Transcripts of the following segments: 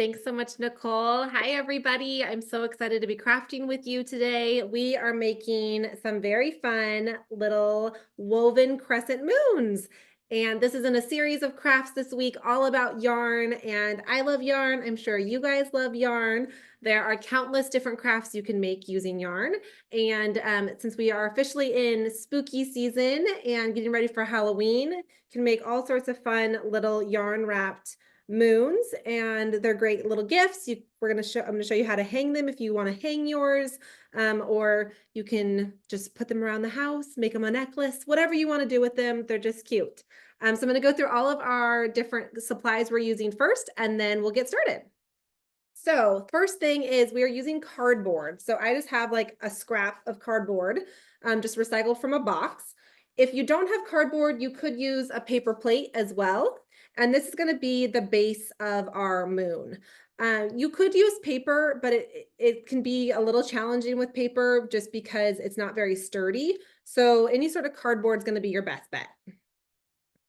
Thanks so much, Nicole. Hi, everybody. I'm so excited to be crafting with you today. We are making some very fun little woven crescent moons. And this is in a series of crafts this week all about yarn. And I love yarn. I'm sure you guys love yarn. There are countless different crafts you can make using yarn. And since we are officially in spooky season and getting ready for Halloween, you can make all sorts of fun little yarn wrapped moons, and they're great little gifts. I'm going to show you how to hang them if you want to hang yours, or you can just put them around the house, make them a necklace, whatever you want to do with them. They're just cute. So I'm going to go through all of our different supplies we're using first, and then we'll get started. So first thing is we are using cardboard. So I just have like a scrap of cardboard, just recycled from a box. If you don't have cardboard, you could use a paper plate as well. And this is going to be the base of our moon. You could use paper, but it can be a little challenging with paper just because it's not very sturdy. So any sort of cardboard is going to be your best bet.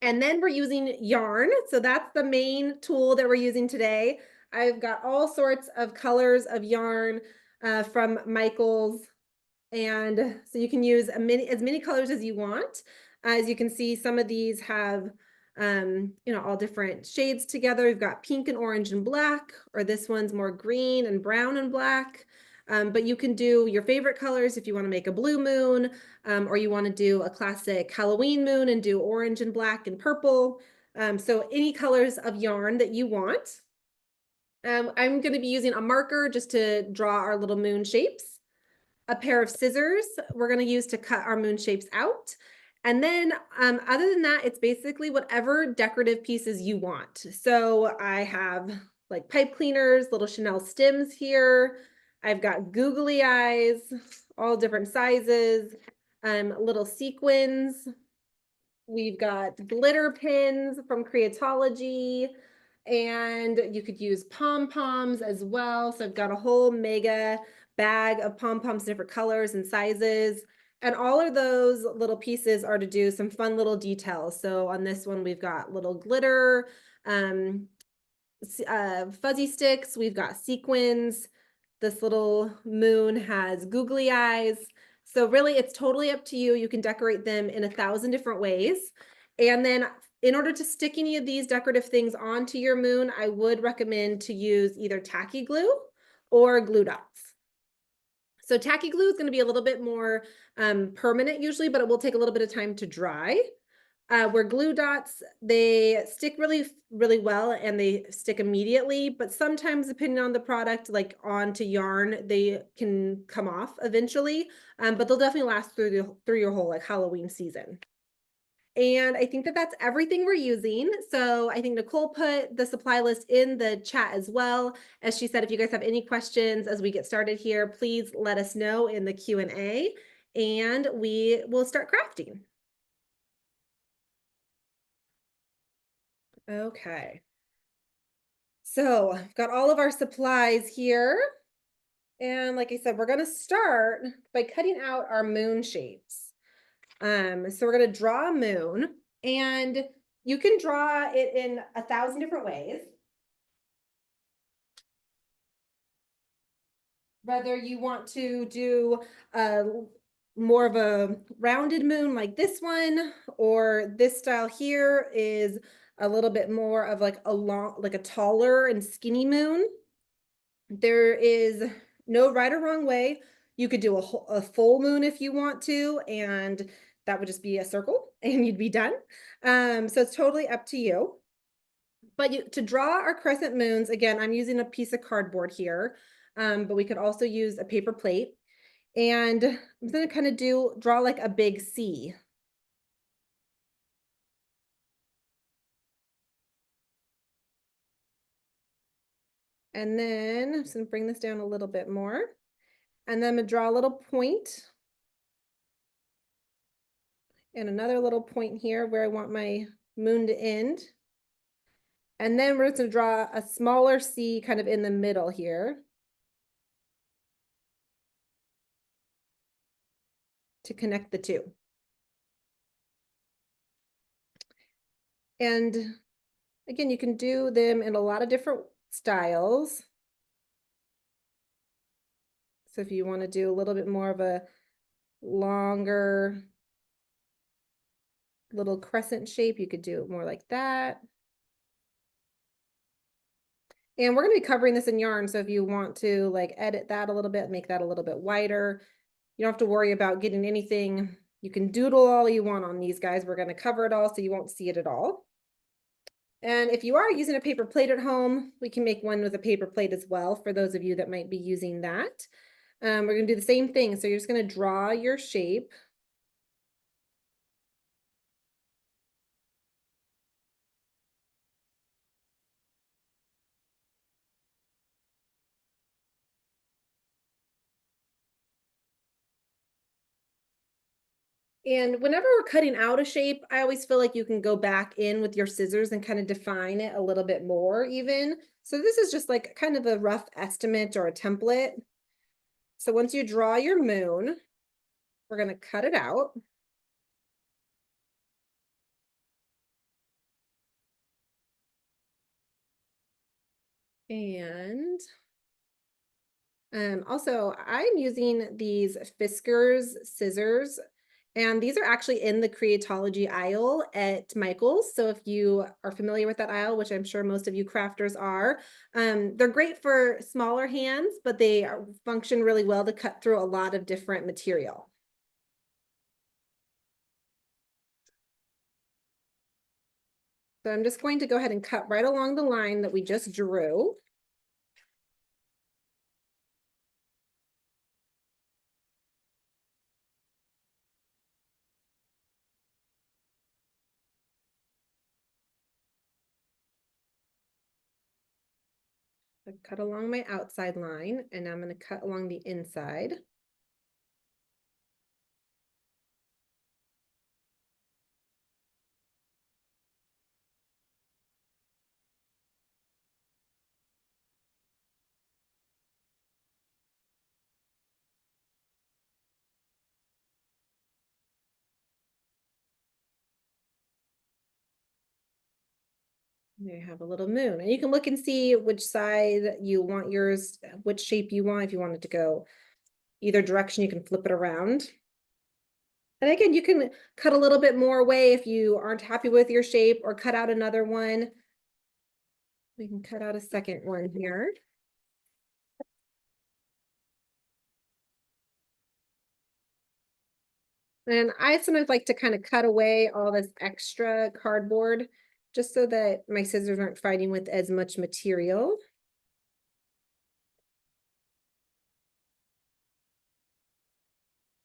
And then we're using yarn. So that's the main tool that we're using today. I've got all sorts of colors of yarn from Michael's. And so you can use as many colors as you want. As you can see, some of these have, all different shades together. We've got pink and orange and black, or this one's more green and brown and black. But you can do your favorite colors if you want to make a blue moon, or you want to do a classic Halloween moon and do orange and black and purple. So any colors of yarn that you want. I'm going to be using a marker just to draw our little moon shapes, a pair of scissors we're going to use to cut our moon shapes out. And then other than that, it's basically whatever decorative pieces you want. So I have like pipe cleaners, little Chenille stems here. I've got googly eyes, all different sizes, little sequins. We've got glitter pins from Creatology, and you could use pom-poms as well. So I've got a whole mega bag of pom-poms, different colors and sizes. And all of those little pieces are to do some fun little details. So on this one, we've got little glitter, fuzzy sticks, we've got sequins. This little moon has googly eyes. So really, it's totally up to you. You can decorate them in 1,000 different ways. And then in order to stick any of these decorative things onto your moon, I would recommend to use either tacky glue or glue dots. So tacky glue is going to be a little bit more permanent usually, but it will take a little bit of time to dry. Where glue dots, they stick really, really well and they stick immediately, but sometimes depending on the product, like onto yarn, they can come off eventually, but they'll definitely last through your whole like Halloween season. And I think that that's everything we're using. So I think Nicole put the supply list in the chat as well. As she said, if you guys have any questions as we get started here, please let us know in the Q&A and we will start crafting. Okay. So I've got all of our supplies here. And like I said, we're going to start by cutting out our moon shapes. So we're going to draw a moon, and you can draw it in 1,000 different ways. Whether you want to do more of a rounded moon like this one, or this style here is a little bit more of like a taller and skinny moon. There is no right or wrong way. You could do a full moon if you want to, and that would just be a circle and you'd be done. So it's totally up to you. But to draw our crescent moons, again, I'm using a piece of cardboard here, but we could also use a paper plate. And I'm going to kind of draw like a big C. And then I'm just going to bring this down a little bit more. And then I'm going to draw a little point. And another little point here where I want my moon to end. And then we're just going to draw a smaller C kind of in the middle here to connect the two. And again, you can do them in a lot of different styles. So if you want to do a little bit more of a longer little crescent shape, you could do it more like that. And we're going to be covering this in yarn, so if you want to like edit that a little bit, make that a little bit wider, you don't have to worry about getting anything. You can doodle all you want on these guys. We're going to cover it all so you won't see it at all. And if you are using a paper plate at home, we can make one with a paper plate as well for those of you that might be using that. We're going to do the same thing. So you're just going to draw your shape. And whenever we're cutting out a shape, I always feel like you can go back in with your scissors and kind of define it a little bit more even. So this is just like kind of a rough estimate or a template. So once you draw your moon, we're going to cut it out. And also, I'm using these Fiskars scissors, and these are actually in the Creatology aisle at Michael's. So if you are familiar with that aisle, which I'm sure most of you crafters are, they're great for smaller hands, but they function really well to cut through a lot of different material. So I'm just going to go ahead and cut right along the line that we just drew. I cut along my outside line, and I'm going to cut along the inside. There you have a little moon, and you can look and see which side you want yours, which shape you want. If you want it to go either direction, you can flip it around. And again, you can cut a little bit more away if you aren't happy with your shape, or cut out another one. We can cut out a second one here. And I sometimes like to kind of cut away all this extra cardboard just so that my scissors aren't fighting with as much material.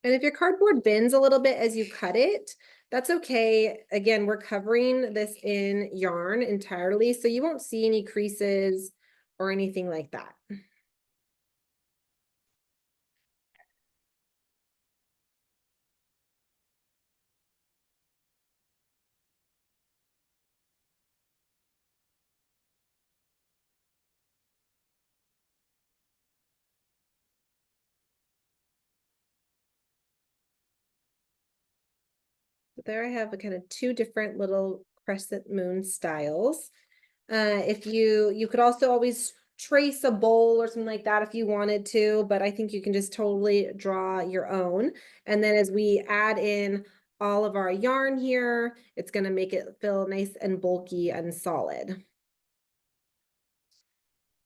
And if your cardboard bends a little bit as you cut it, that's okay. Again, we're covering this in yarn entirely, so you won't see any creases or anything like that. So there I have a kind of two different little crescent moon styles. If you could also always trace a bowl or something like that if you wanted to, but I think you can just totally draw your own. And then as we add in all of our yarn here, it's going to make it feel nice and bulky and solid.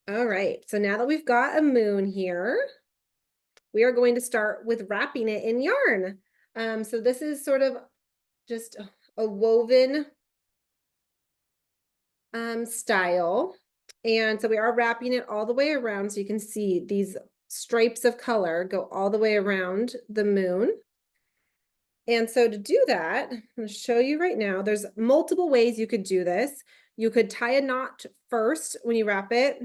All right, so now that we've got a moon here, we are going to start with wrapping it in yarn. So this is sort of just a woven style. And so we are wrapping it all the way around, so you can see these stripes of color go all the way around the moon. And so to do that, I'm going to show you right now, there's multiple ways you could do this. You could tie a knot first when you wrap it,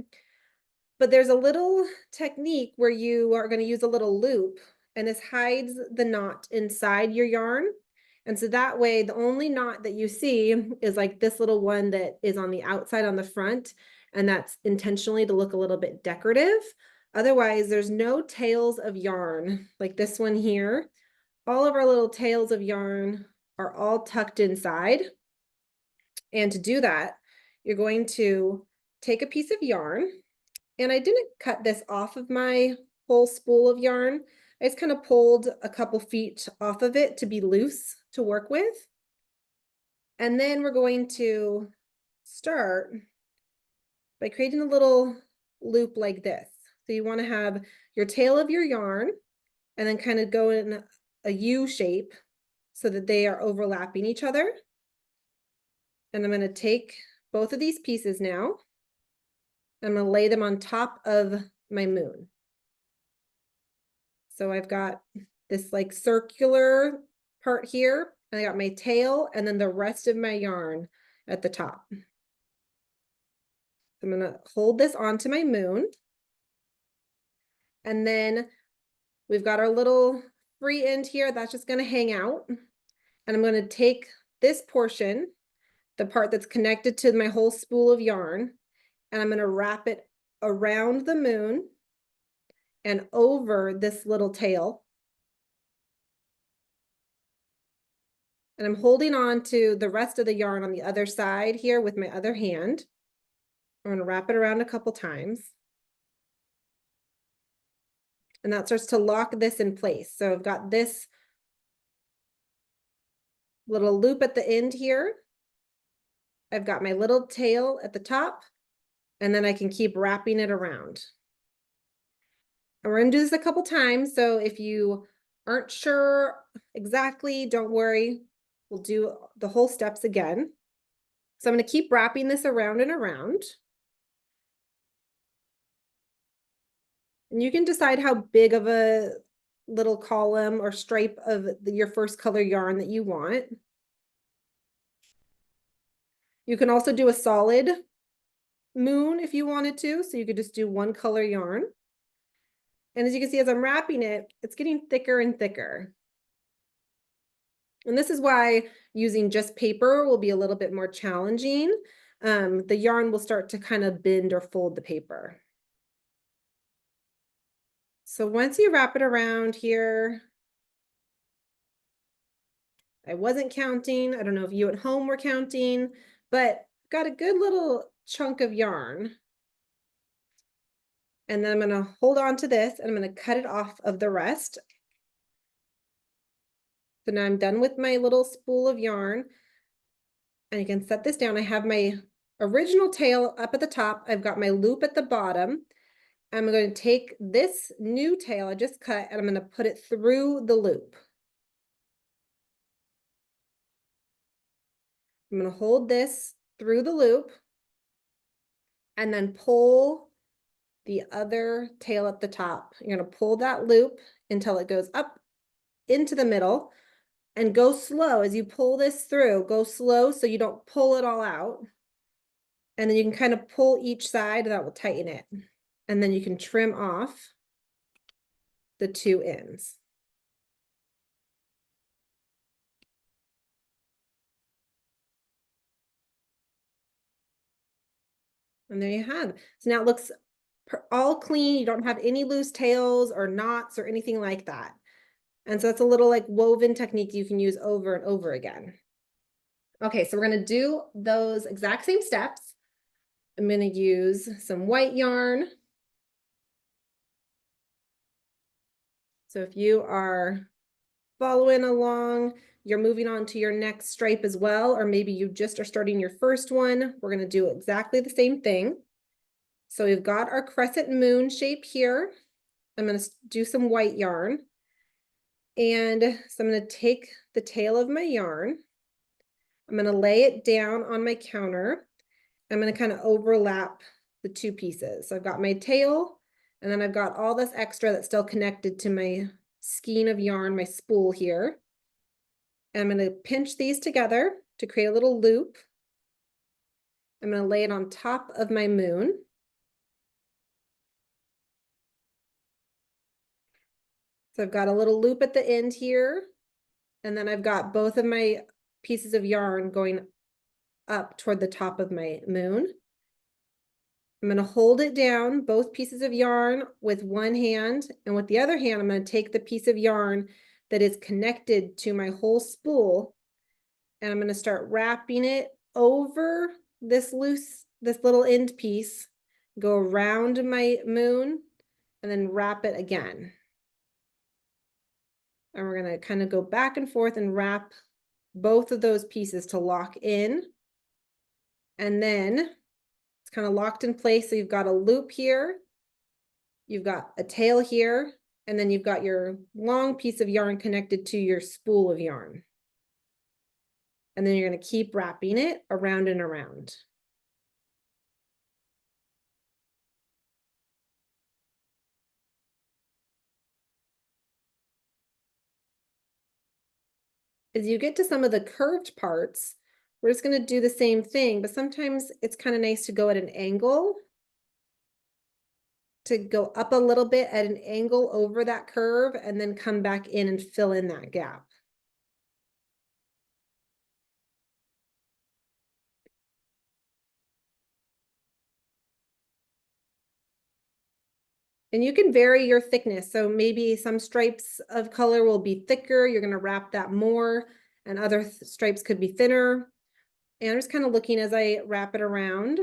but there's a little technique where you are going to use a little loop, and this hides the knot inside your yarn. And so that way, the only knot that you see is like this little one that is on the outside on the front, and that's intentionally to look a little bit decorative. Otherwise, there's no tails of yarn like this one here. All of our little tails of yarn are all tucked inside. And to do that, you're going to take a piece of yarn, and I didn't cut this off of my whole spool of yarn. I just kind of pulled a couple feet off of it to be loose to work with. And then we're going to start by creating a little loop like this. So you want to have your tail of your yarn and then kind of go in a U shape so that they are overlapping each other. And I'm going to take both of these pieces now. I'm going to lay them on top of my moon. So I've got this like circular part here. I got my tail and then the rest of my yarn at the top. I'm going to hold this onto my moon. And then we've got our little free end here. That's just going to hang out. And I'm going to take this portion, the part that's connected to my whole spool of yarn, and I'm going to wrap it around the moon and over this little tail. And I'm holding on to the rest of the yarn on the other side here with my other hand. I'm going to wrap it around a couple times. And that starts to lock this in place. So I've got this little loop at the end here. I've got my little tail at the top, and then I can keep wrapping it around. And we're going to do this a couple times. So if you aren't sure exactly, don't worry. We'll do the whole steps again. So I'm going to keep wrapping this around and around. And you can decide how big of a little column or stripe of your first color yarn that you want. You can also do a solid moon if you wanted to. So you could just do one color yarn. And as you can see, as I'm wrapping it, it's getting thicker and thicker. And this is why using just paper will be a little bit more challenging. The yarn will start to kind of bend or fold the paper. So once you wrap it around here, I wasn't counting. I don't know if you at home were counting, but got a good little chunk of yarn. And then I'm going to hold on to this and I'm going to cut it off of the rest. So now I'm done with my little spool of yarn. And you can set this down. I have my original tail up at the top. I've got my loop at the bottom. I'm going to take this new tail I just cut and I'm going to put it through the loop. I'm going to hold this through the loop and then pull the other tail at the top. You're going to pull that loop until it goes up into the middle and go slow as you pull this through. Go slow so you don't pull it all out. And then you can kind of pull each side, that will tighten it. And then you can trim off the two ends. And there you have. So now it looks all clean. You don't have any loose tails or knots or anything like that. And so it's a little like woven technique you can use over and over again. Okay, so we're going to do those exact same steps. I'm going to use some white yarn. So if you are following along, you're moving on to your next stripe as well, or maybe you just are starting your first one. We're going to do exactly the same thing. So we've got our crescent moon shape here. I'm going to do some white yarn. And so I'm going to take the tail of my yarn. I'm going to lay it down on my counter. I'm going to kind of overlap the two pieces. So I've got my tail, and then I've got all this extra that's still connected to my skein of yarn, my spool here. And I'm going to pinch these together to create a little loop. I'm going to lay it on top of my moon. So I've got a little loop at the end here, and then I've got both of my pieces of yarn going up toward the top of my moon. I'm going to hold it down, both pieces of yarn with one hand, and with the other hand, I'm going to take the piece of yarn that is connected to my whole spool, and I'm going to start wrapping it over this loose this little end piece, go around my moon, and then wrap it again. And we're gonna kind of go back and forth and wrap both of those pieces to lock in. And then it's kind of locked in place. So you've got a loop here, you've got a tail here, and then you've got your long piece of yarn connected to your spool of yarn. And then you're going to keep wrapping it around and around. As you get to some of the curved parts, we're just going to do the same thing, but sometimes it's kind of nice to go at an angle, to go up a little bit at an angle over that curve, and then come back in and fill in that gap. And you can vary your thickness. So maybe some stripes of color will be thicker. You're going to wrap that more, and other stripes could be thinner. And I'm just kind of looking as I wrap it around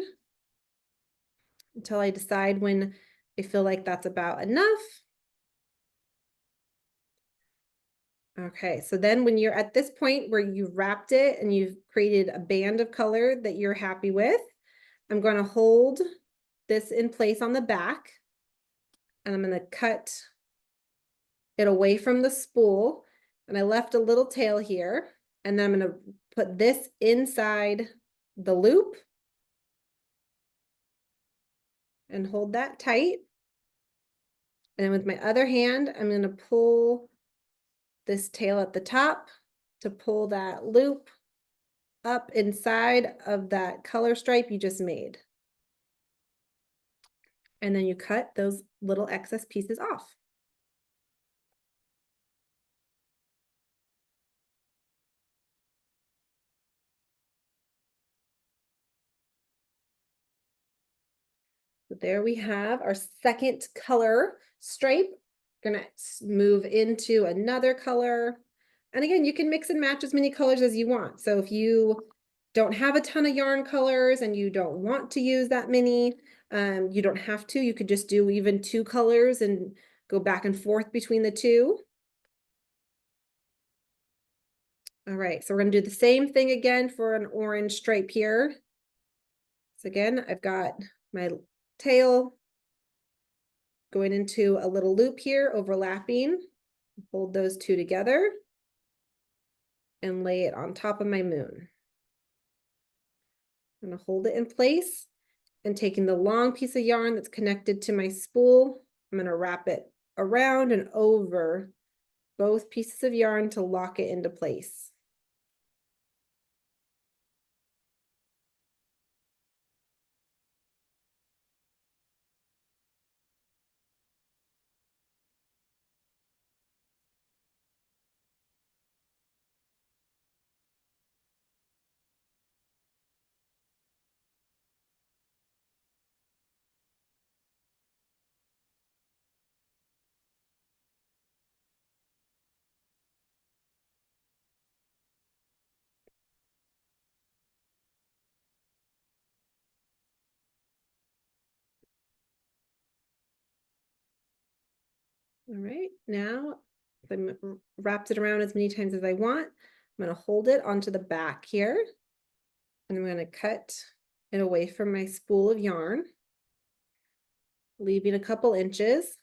until I decide when I feel like that's about enough. Okay, so then when you're at this point where you've wrapped it and you've created a band of color that you're happy with, I'm going to hold this in place on the back, and I'm going to cut it away from the spool. And I left a little tail here, and then I'm going to put this inside the loop and hold that tight. And with my other hand, I'm going to pull this tail at the top to pull that loop up inside of that color stripe you just made. And then you cut those little excess pieces off. So there we have our second color stripe. Gonna move into another color. And again, you can mix and match as many colors as you want. So if you don't have a ton of yarn colors and you don't want to use that many, you don't have to. You could just do even 2 colors and go back and forth between the 2. All right, so we're gonna do the same thing again for an orange stripe here. So again, I've got my tail going into a little loop here, overlapping. Hold those 2 together and lay it on top of my moon. I'm gonna hold it in place, and taking the long piece of yarn that's connected to my spool, I'm gonna wrap it around and over both pieces of yarn to lock it into place. All right, now I've wrapped it around as many times as I want. I'm gonna hold it onto the back here, and I'm gonna cut it away from my spool of yarn, leaving a couple inches.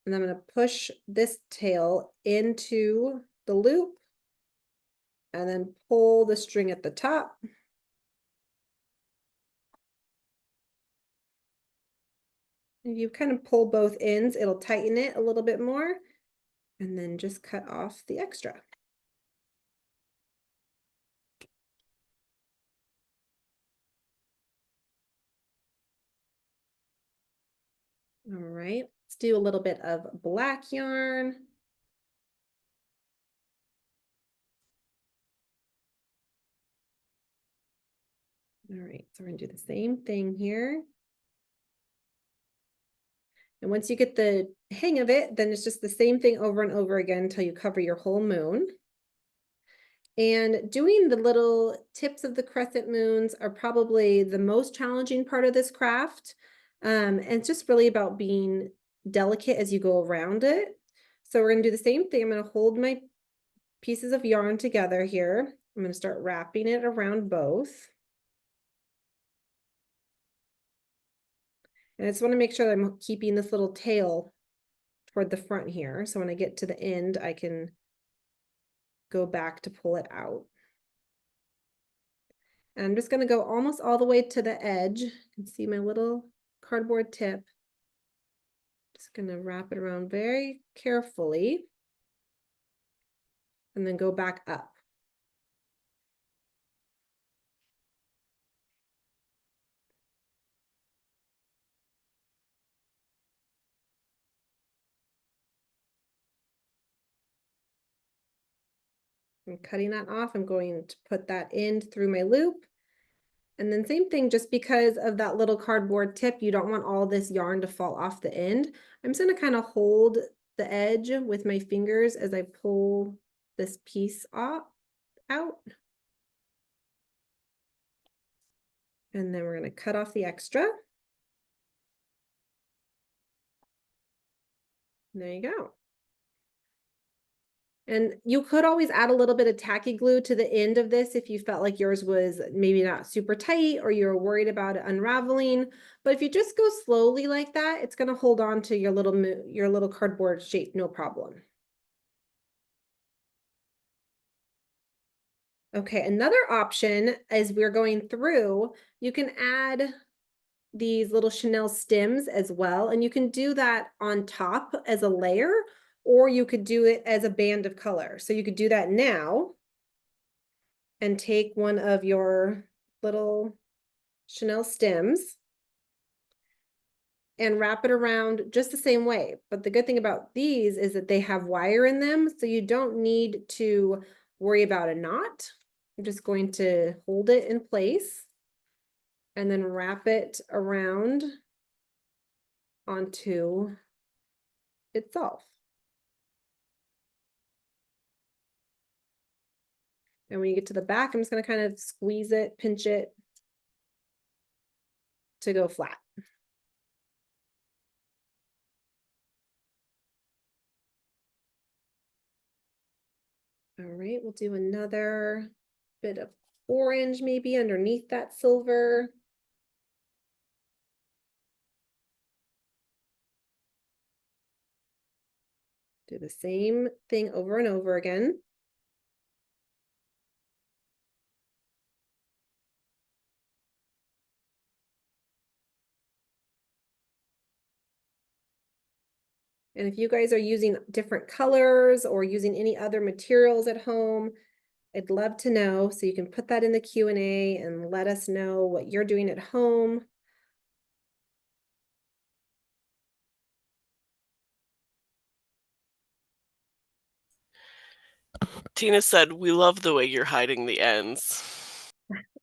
And I'm going to push this tail into the loop and then pull the string at the top. If you kind of pull both ends, it'll tighten it a little bit more, and then just cut off the extra. All right, let's do a little bit of black yarn. All right, so we're gonna do the same thing here. And once you get the hang of it, then it's just the same thing over and over again until you cover your whole moon. And doing the little tips of the crescent moons are probably the most challenging part of this craft. And it's just really about being delicate as you go around it. So we're gonna do the same thing. I'm gonna hold my pieces of yarn together here. I'm gonna start wrapping it around both. And I just wanna make sure that I'm keeping this little tail toward the front here. So when I get to the end, I can go back to pull it out. And I'm just gonna go almost all the way to the edge. You can see my little cardboard tip. Just gonna wrap it around very carefully and then go back up. I'm cutting that off. I'm going to put that end through my loop. And then same thing, just because of that little cardboard tip, you don't want all this yarn to fall off the end. I'm just gonna kind of hold the edge with my fingers as I pull this piece off out. And then we're gonna cut off the extra. There you go. And you could always add a little bit of tacky glue to the end of this if you felt like yours was maybe not super tight or you're worried about it unraveling. But if you just go slowly like that, it's going to hold on to your little cardboard shape, no problem. Okay, another option as we're going through, you can add these little Chenille stems as well. And you can do that on top as a layer, or you could do it as a band of color. So you could do that now and take one of your little Chenille stems and wrap it around just the same way. But the good thing about these is that they have wire in them, so you don't need to worry about a knot. I'm just going to hold it in place and then wrap it around onto itself. And when you get to the back, I'm just going to kind of squeeze it, pinch it to go flat. All right, we'll do another bit of orange maybe underneath that silver. Do the same thing over and over again. And if you guys are using different colors or using any other materials at home, I'd love to know. So you can put that in the Q&A and let us know what you're doing at home. Tina said, "We love the way you're hiding the ends."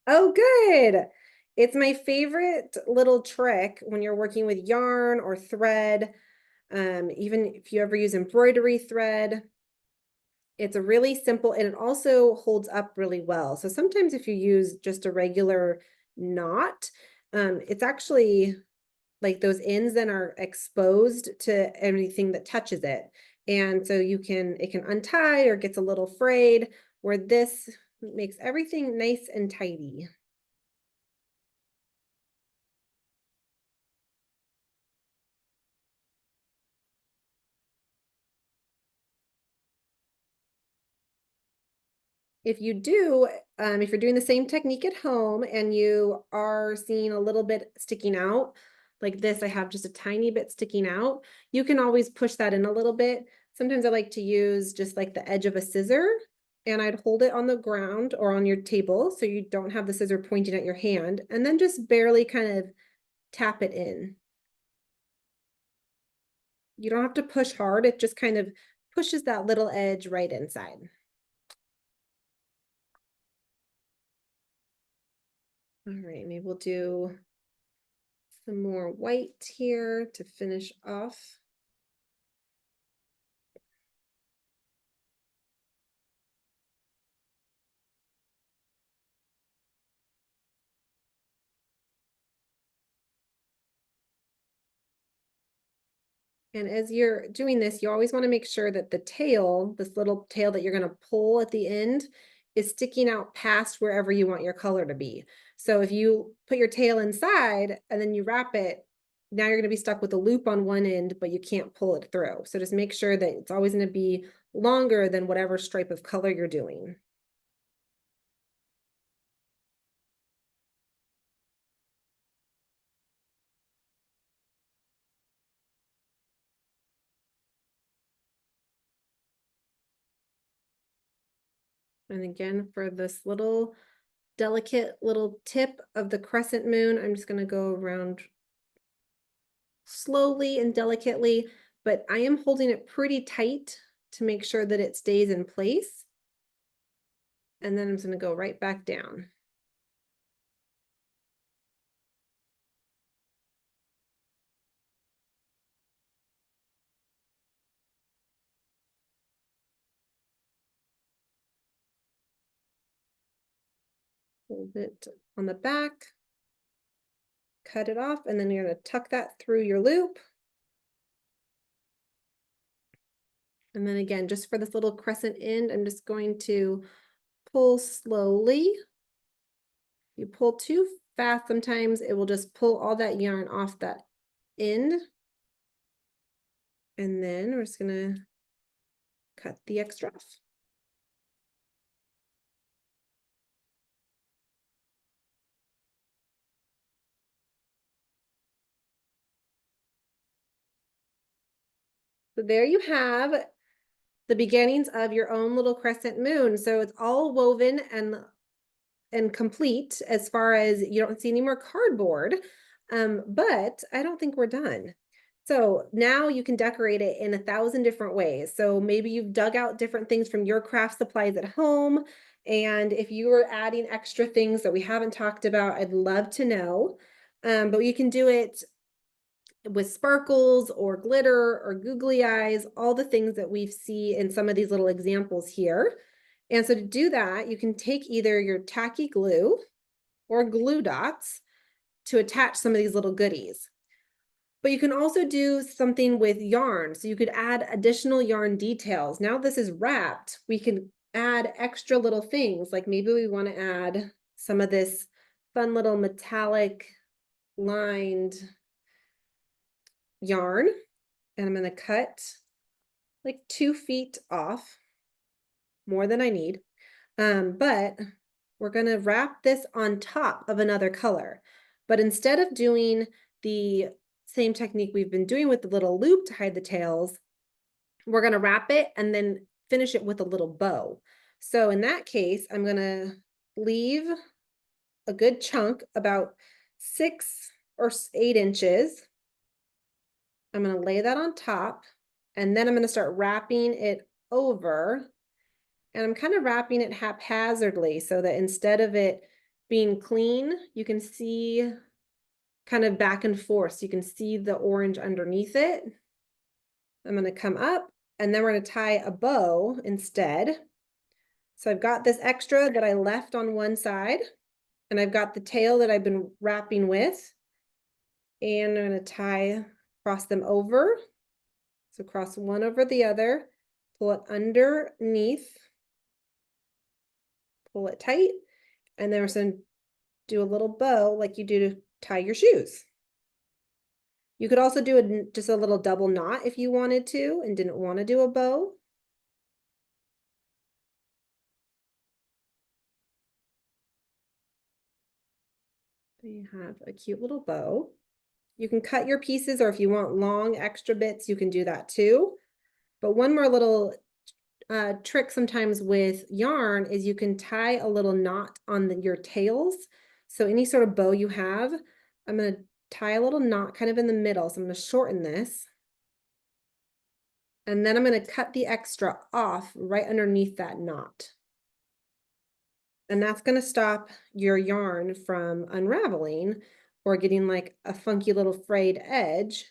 Oh, good. It's my favorite little trick when you're working with yarn or thread. Even if you ever use embroidery thread, it's a really simple, and it also holds up really well. So sometimes if you use just a regular knot, it's actually like those ends then are exposed to everything that touches it. And so it can untie or gets a little frayed, where this makes everything nice and tidy. If you do, if you're doing the same technique at home and you are seeing a little bit sticking out, like this, I have just a tiny bit sticking out, you can always push that in a little bit. Sometimes I like to use just like the edge of a scissor, and I'd hold it on the ground or on your table so you don't have the scissor pointing at your hand, and then just barely kind of tap it in. You don't have to push hard, it just kind of pushes that little edge right inside. All right, maybe we'll do some more white here to finish off. And as you're doing this, you always want to make sure that the tail, this little tail that you're going to pull at the end, is sticking out past wherever you want your color to be. So if you put your tail inside and then you wrap it, now you're going to be stuck with a loop on one end, but you can't pull it through. So just make sure that it's always going to be longer than whatever stripe of color you're doing. And again, for this little delicate little tip of the crescent moon, I'm just going to go around slowly and delicately, but I am holding it pretty tight to make sure that it stays in place. And then I'm just going to go right back down. Hold it on the back, cut it off, and then you're going to tuck that through your loop. And then again, just for this little crescent end, I'm just going to pull slowly. If you pull too fast, sometimes it will just pull all that yarn off that end. And then we're just going to cut the extra off. So there you have the beginnings of your own little crescent moon. So it's all woven and complete as far as you don't see any more cardboard. But I don't think we're done. So now you can decorate it in 1,000 different ways. So maybe you've dug out different things from your craft supplies at home. And if you are adding extra things that we haven't talked about, I'd love to know. But you can do it with sparkles or glitter or googly eyes, all the things that we see in some of these little examples here. And so to do that, you can take either your tacky glue or glue dots to attach some of these little goodies. But you can also do something with yarn. So you could add additional yarn details. Now this is wrapped, we can add extra little things. Like maybe we want to add some of this fun little metallic lined yarn. And I'm going to cut like 2 feet off, more than I need. But we're going to wrap this on top of another color. But instead of doing the same technique we've been doing with the little loop to hide the tails, we're going to wrap it and then finish it with a little bow. So in that case, I'm going to leave a good chunk, about 6 or 8 inches. I'm going to lay that on top, and then I'm going to start wrapping it over. And I'm kind of wrapping it haphazardly so that instead of it being clean, you can see kind of back and forth. So you can see the orange underneath it. I'm going to come up, and then we're going to tie a bow instead. So I've got this extra that I left on one side, and I've got the tail that I've been wrapping with. And I'm going to tie, cross them over. So cross one over the other, pull it underneath, pull it tight, and then we're going to do a little bow like you do to tie your shoes. You could also do just a little double knot if you wanted to and didn't want to do a bow. You have a cute little bow. You can cut your pieces, or if you want long extra bits, you can do that too. But one more little trick sometimes with yarn is you can tie a little knot on your tails. So any sort of bow you have, I'm going to tie a little knot kind of in the middle. So I'm going to shorten this. And then I'm going to cut the extra off right underneath that knot. And that's going to stop your yarn from unraveling or getting like a funky little frayed edge.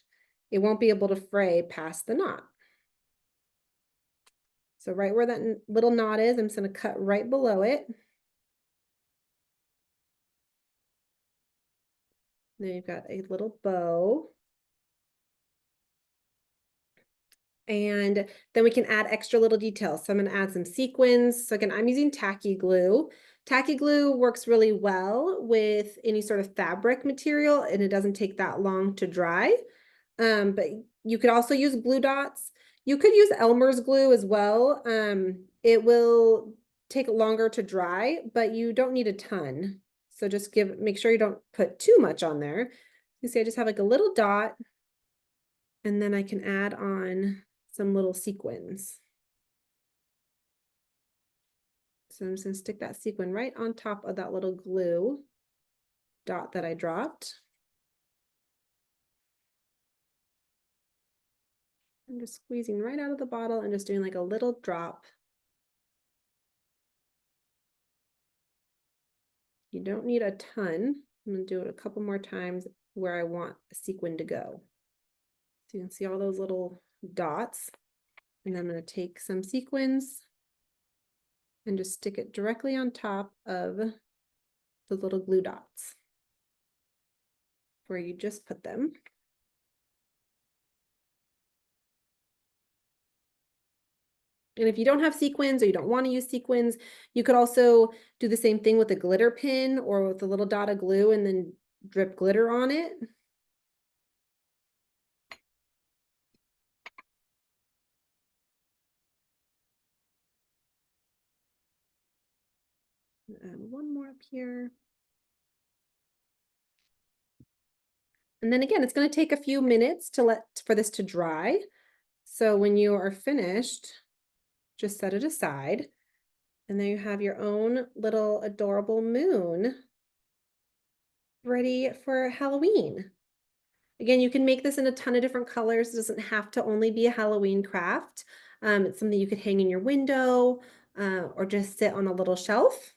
It won't be able to fray past the knot. So right where that little knot is, I'm just going to cut right below it. Then you've got a little bow. And then we can add extra little details. So I'm gonna add some sequins. So again, I'm using tacky glue. Tacky glue works really well with any sort of fabric material, and it doesn't take that long to dry. But you could also use glue dots. You could use Elmer's glue as well. It will take longer to dry, but you don't need a ton. So just make sure you don't put too much on there. You see, I just have like a little dot, and then I can add on some little sequins. So I'm just gonna stick that sequin right on top of that little glue dot that I dropped. I'm just squeezing right out of the bottle and just doing like a little drop. You don't need a ton. I'm gonna do it a couple more times where I want a sequin to go. So you can see all those little dots. And then I'm gonna take some sequins and just stick it directly on top of the little glue dots where you just put them. And if you don't have sequins or you don't want to use sequins, you could also do the same thing with a glitter pin or with a little dot of glue and then drip glitter on it. And one more up here. And then again, it's going to take a few minutes for this to dry. So when you are finished, just set it aside. And then you have your own little adorable moon ready for Halloween. Again, you can make this in a ton of different colors. It doesn't have to only be a Halloween craft. It's something you could hang in your window or just sit on a little shelf.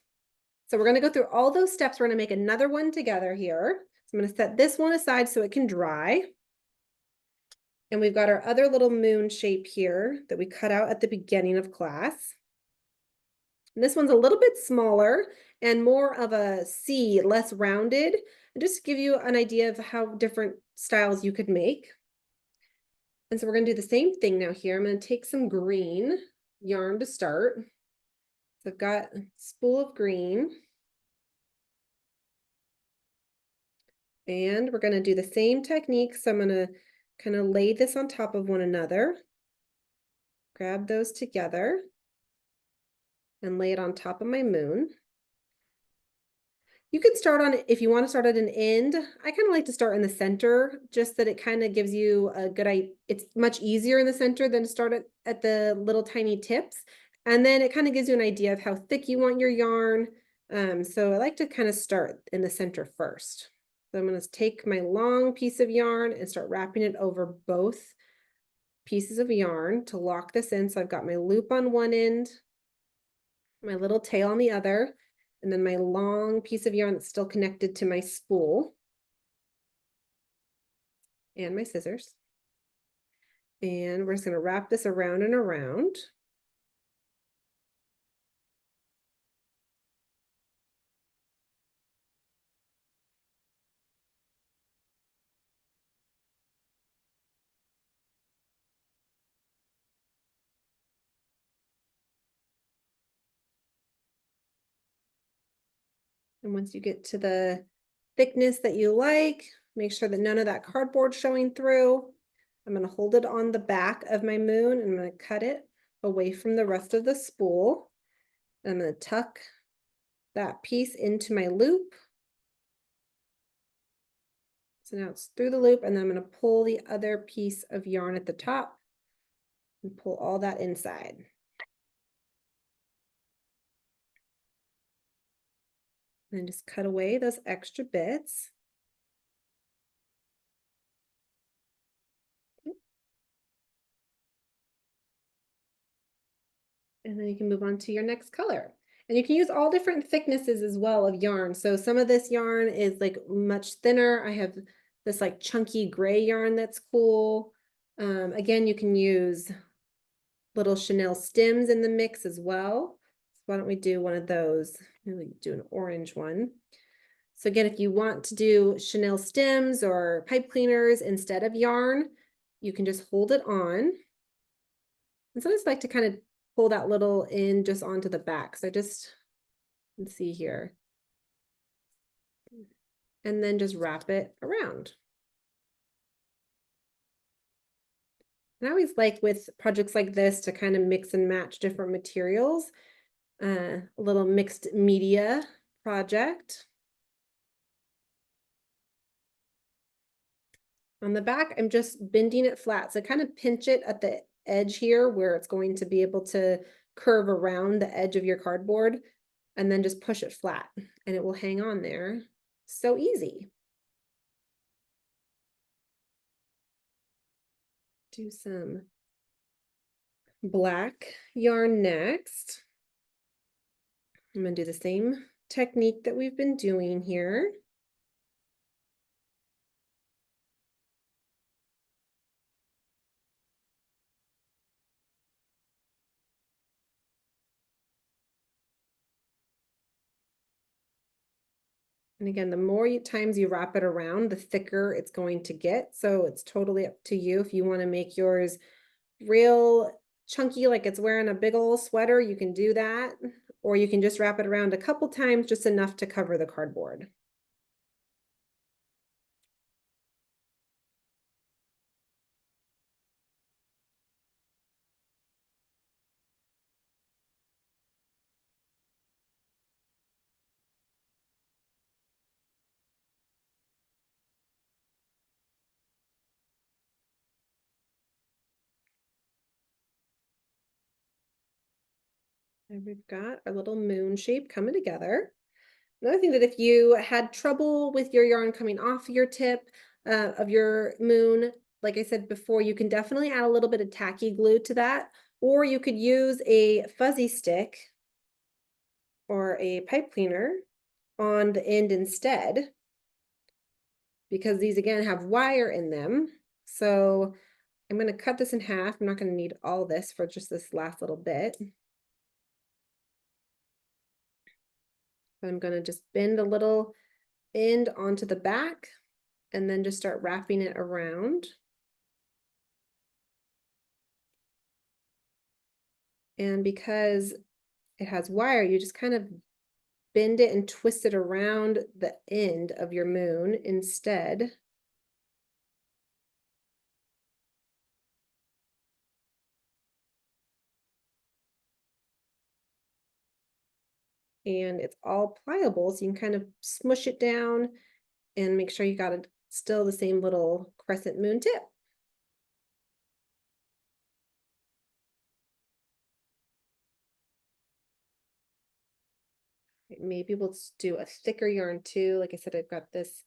So we're going to go through all those steps. We're going to make another one together here. So I'm going to set this one aside so it can dry. And we've got our other little moon shape here that we cut out at the beginning of class. And this one's a little bit smaller and more of a C, less rounded, and just to give you an idea of how different styles you could make. And so we're going to do the same thing now here. I'm going to take some green yarn to start. So I've got a spool of green. And we're going to do the same technique. So I'm going to kind of lay this on top of one another. Grab those together and lay it on top of my moon. You could start on, if you want to start at an end, I kind of like to start in the center, just that it kind of gives you a good idea. It's much easier in the center than to start at the little tiny tips. And then it kind of gives you an idea of how thick you want your yarn. So I like to kind of start in the center first. So I'm going to take my long piece of yarn and start wrapping it over both pieces of yarn to lock this in. So I've got my loop on one end, my little tail on the other, and then my long piece of yarn that's still connected to my spool and my scissors. And we're just going to wrap this around and around. And once you get to the thickness that you like, make sure that none of that cardboard's showing through. I'm going to hold it on the back of my moon and I'm going to cut it away from the rest of the spool. I'm going to tuck that piece into my loop. So now it's through the loop, and then I'm going to pull the other piece of yarn at the top and pull all that inside. And just cut away those extra bits. And then you can move on to your next color. And you can use all different thicknesses as well of yarn. So some of this yarn is like much thinner. I have this like chunky gray yarn that's cool. Again, you can use little Chenille stems in the mix as well. So why don't we do one of those? Maybe do an orange one. So again, if you want to do Chenille stems or pipe cleaners instead of yarn, you can just hold it on And so I just like to kind of pull that little end just onto the back. So let's see here. And then just wrap it around. And I always like with projects like this to kind of mix and match different materials. A little mixed media project. On the back, I'm just bending it flat. So kind of pinch it at the edge here where it's going to be able to curve around the edge of your cardboard, and then just push it flat and it will hang on there. So easy. Do some black yarn next. I'm going to do the same technique that we've been doing here. And again, the more times you wrap it around, the thicker it's going to get. So it's totally up to you. If you want to make yours real chunky, like it's wearing a big old sweater, you can do that. Or you can just wrap it around a couple times, just enough to cover the cardboard. And we've got our little moon shape coming together. Another thing that if you had trouble with your yarn coming off your tip of your moon, like I said before, you can definitely add a little bit of tacky glue to that, or you could use a fuzzy stick or a pipe cleaner on the end instead, because these again have wire in them. So I'm going to cut this in half. I'm not going to need all this for just this last little bit. I'm going to just bend a little end onto the back and then just start wrapping it around. And because it has wire, you just kind of bend it and twist it around the end of your moon instead. And it's all pliable, so you can kind of smush it down and make sure you got it still the same little crescent moon tip. Maybe we'll do a thicker yarn too. Like I said, I've got this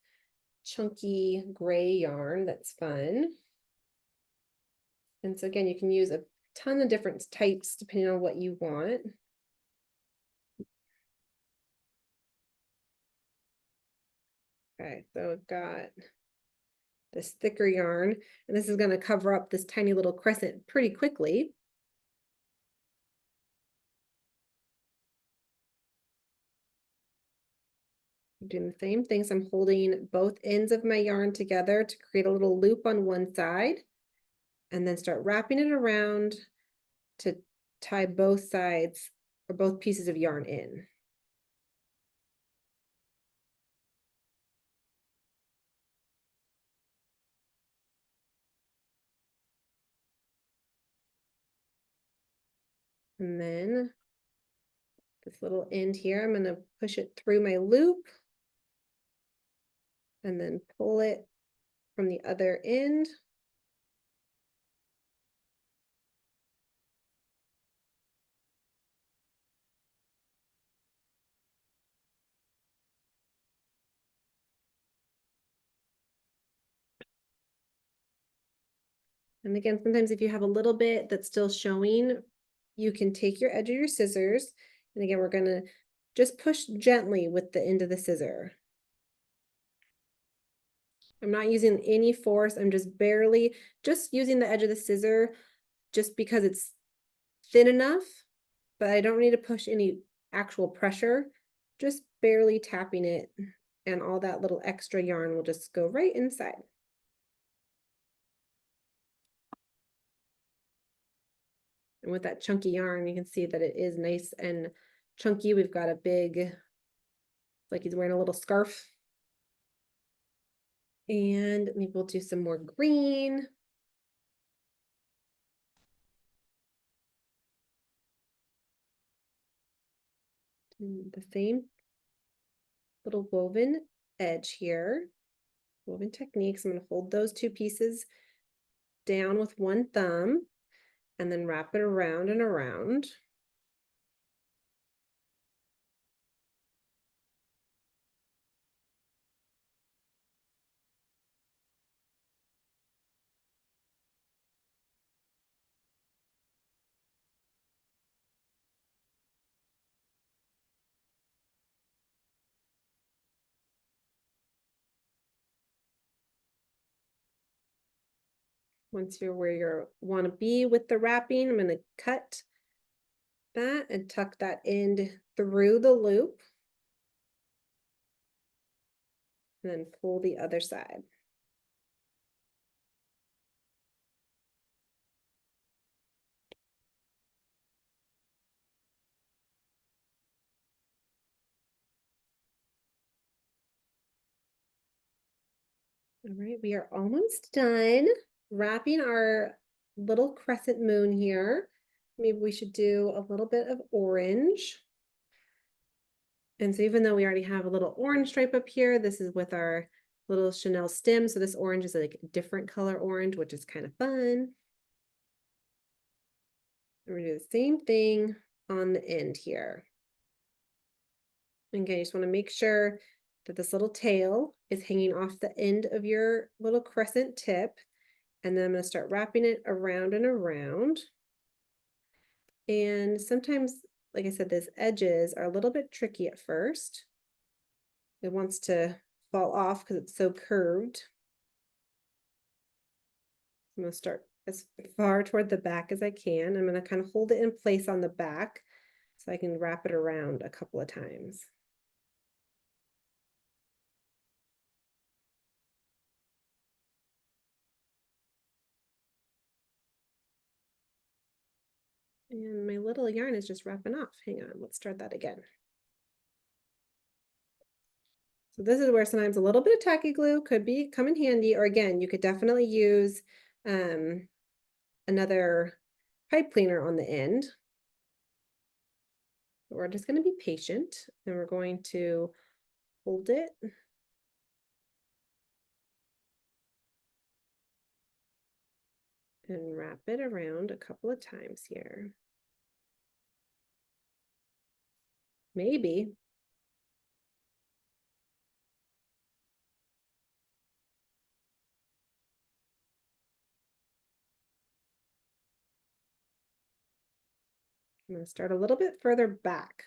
chunky gray yarn that's fun. And so again, you can use a ton of different types depending on what you want. Okay, so I've got this thicker yarn, and this is going to cover up this tiny little crescent pretty quickly. I'm doing the same thing, so I'm holding both ends of my yarn together to create a little loop on one side, and then start wrapping it around to tie both sides or both pieces of yarn in. And then this little end here, I'm going to push it through my loop and then pull it from the other end. And again, sometimes if you have a little bit that's still showing, you can take your edge of your scissors. And again, we're gonna just push gently with the end of the scissor. I'm not using any force. I'm just barely, just using the edge of the scissor just because it's thin enough, but I don't need to push any actual pressure, just barely tapping it, and all that little extra yarn will just go right inside. And with that chunky yarn, you can see that it is nice and chunky. We've got a big, like he's wearing a little scarf. And maybe we'll do some more green. And the same little woven edge here, woven techniques. I'm going to hold those two pieces down with one thumb and then wrap it around and around. Once you're where you want to be with the wrapping, I'm going to cut that and tuck that end through the loop. And then pull the other side. All right, we are almost done wrapping our little crescent moon here. Maybe we should do a little bit of orange. And so even though we already have a little orange stripe up here, this is with our little Chenille stem. So this orange is like a different color orange, which is kind of fun. And we're gonna do the same thing on the end here. Again, you just want to make sure that this little tail is hanging off the end of your little crescent tip. And then I'm going to start wrapping it around and around. And sometimes, like I said, these edges are a little bit tricky at first. It wants to fall off because it's so curved. I'm going to start as far toward the back as I can. I'm going to kind of hold it in place on the back so I can wrap it around a couple of times. And my little yarn is just wrapping off. Hang on, let's start that again. So this is where sometimes a little bit of tacky glue could come in handy, or again, you could definitely use another pipe cleaner on the end. But we're just going to be patient and we're going to hold it. And wrap it around a couple of times here. Maybe. I'm going to start a little bit further back.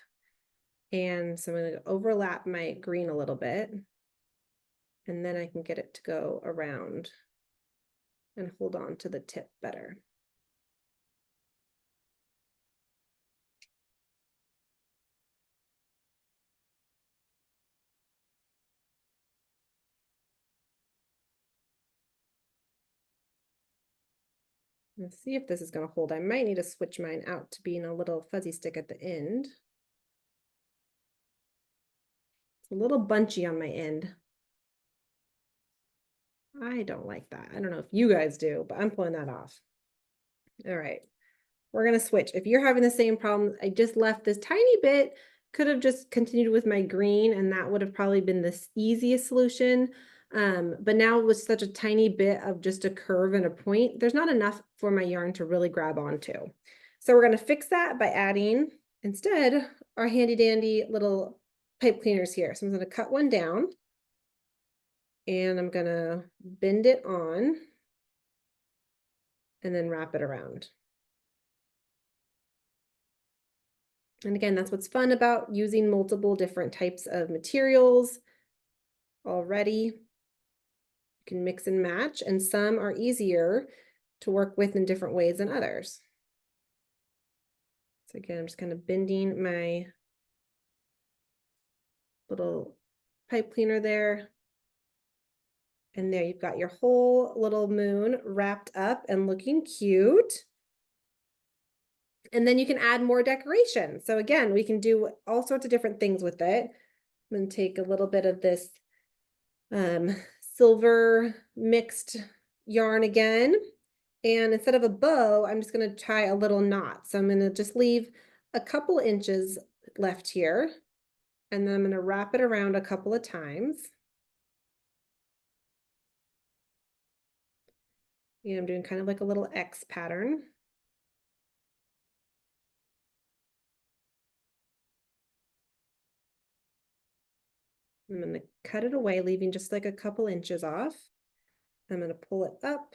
And so I'm going to overlap my green a little bit. And then I can get it to go around and hold on to the tip better. Let's see if this is going to hold. I might need to switch mine out to being a little fuzzy stick at the end. It's a little bunchy on my end. I don't like that. I don't know if you guys do, but I'm pulling that off. All right, we're going to switch. If you're having the same problem, I just left this tiny bit, could have just continued with my green and that would have probably been the easiest solution. But now with such a tiny bit of just a curve and a point, there's not enough for my yarn to really grab onto. So we're going to fix that by adding instead our handy dandy little pipe cleaners here. So I'm going to cut one down and I'm going to bend it on and then wrap it around. And again, that's what's fun about using multiple different types of materials already. You can mix and match, and some are easier to work with in different ways than others. So again, I'm just kind of bending my little pipe cleaner there. And there you've got your whole little moon wrapped up and looking cute. And then you can add more decoration. So again, we can do all sorts of different things with it. I'm going to take a little bit of this silver mixed yarn again. And instead of a bow, I'm just going to tie a little knot. So I'm going to just leave a couple inches left here. And then I'm going to wrap it around a couple of times. And I'm doing kind of like a little X pattern. I'm going to cut it away, leaving just like a couple inches off. I'm going to pull it up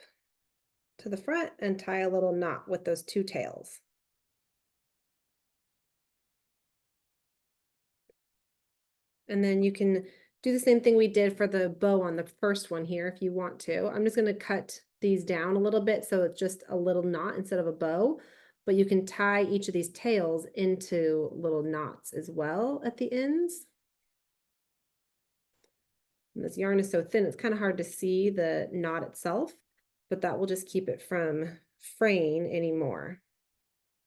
to the front and tie a little knot with those two tails. And then you can do the same thing we did for the bow on the first one here if you want to. I'm just going to cut these down a little bit so it's just a little knot instead of a bow, but you can tie each of these tails into little knots as well at the ends. And this yarn is so thin, it's kind of hard to see the knot itself, but that will just keep it from fraying anymore,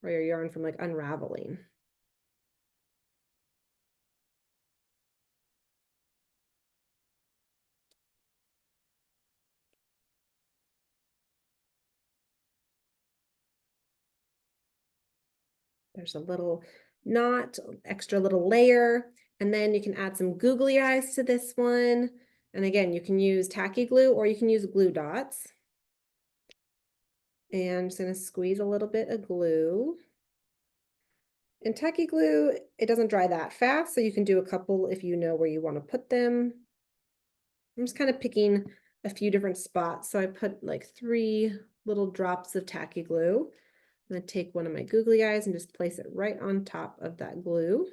or your yarn from like unraveling. There's a little knot, extra little layer, and then you can add some googly eyes to this one. And again, you can use tacky glue or you can use glue dots. And I'm just going to squeeze a little bit of glue. And tacky glue, it doesn't dry that fast, so you can do a couple if you know where you want to put them. I'm just kind of picking a few different spots. So I put like 3 little drops of tacky glue. I'm going to take one of my googly eyes and just place it right on top of that glue.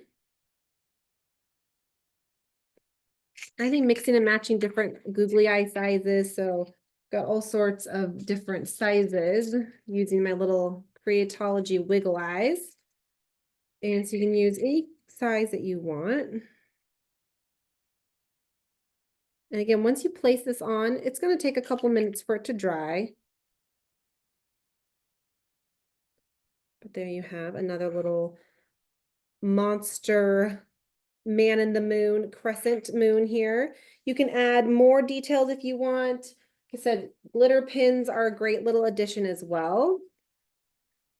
I think mixing and matching different googly eye sizes. So got all sorts of different sizes using my little Creatology wiggle eyes. And so you can use any size that you want. And again, once you place this on, it's going to take a couple minutes for it to dry. But there you have another little monster man in the moon, crescent moon here. You can add more details if you want. Like I said, glitter pins are a great little addition as well.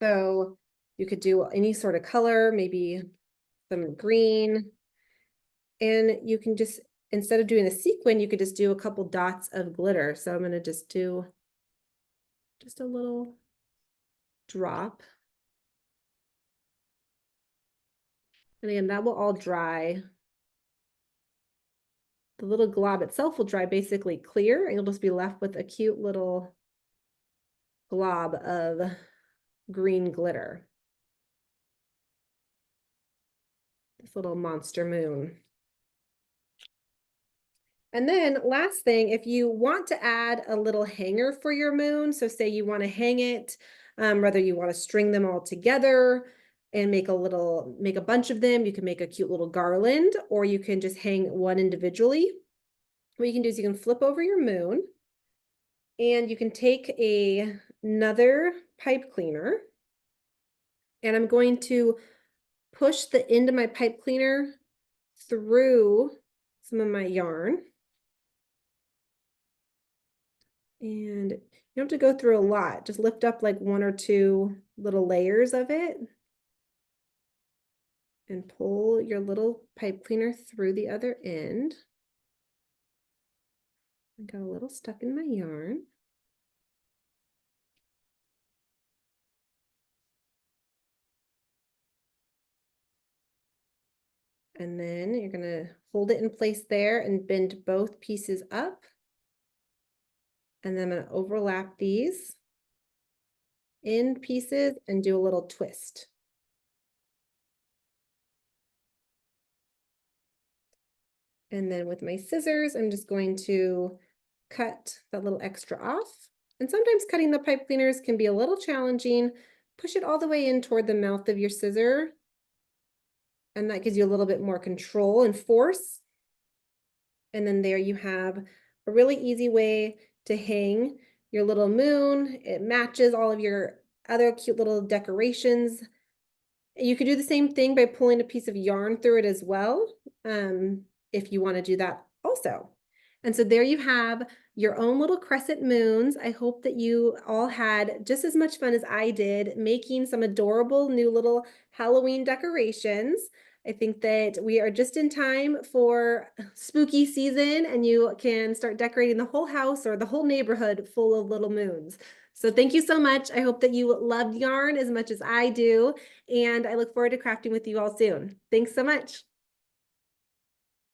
So you could do any sort of color, maybe some green. And you can just, instead of doing a sequin, you could just do a couple dots of glitter. So I'm going to just do just a little drop. And again, that will all dry. The little glob itself will dry basically clear, and you'll just be left with a cute little glob of green glitter. This little monster moon. And then last thing, if you want to add a little hanger for your moon, so say you want to hang it, whether you want to string them all together and make a bunch of them, you can make a cute little garland, or you can just hang one individually. What you can do is you can flip over your moon and you can take another pipe cleaner, and I'm going to push the end of my pipe cleaner through some of my yarn. And you don't have to go through a lot, just lift up like 1 or 2 little layers of it and pull your little pipe cleaner through the other end. I got a little stuck in my yarn. And then you're going to hold it in place there and bend both pieces up. And then I'm going to overlap these end pieces and do a little twist. And then with my scissors, I'm just going to cut that little extra off. And sometimes cutting the pipe cleaners can be a little challenging. Push it all the way in toward the mouth of your scissor. And that gives you a little bit more control and force. And then there you have a really easy way to hang your little moon. It matches all of your other cute little decorations You could do the same thing by pulling a piece of yarn through it as well, if you want to do that also. And so there you have your own little crescent moons. I hope that you all had just as much fun as I did making some adorable new little Halloween decorations. I think that we are just in time for spooky season, and you can start decorating the whole house or the whole neighborhood full of little moons. So thank you so much. I hope that you loved yarn as much as I do, and I look forward to crafting with you all soon. Thanks so much.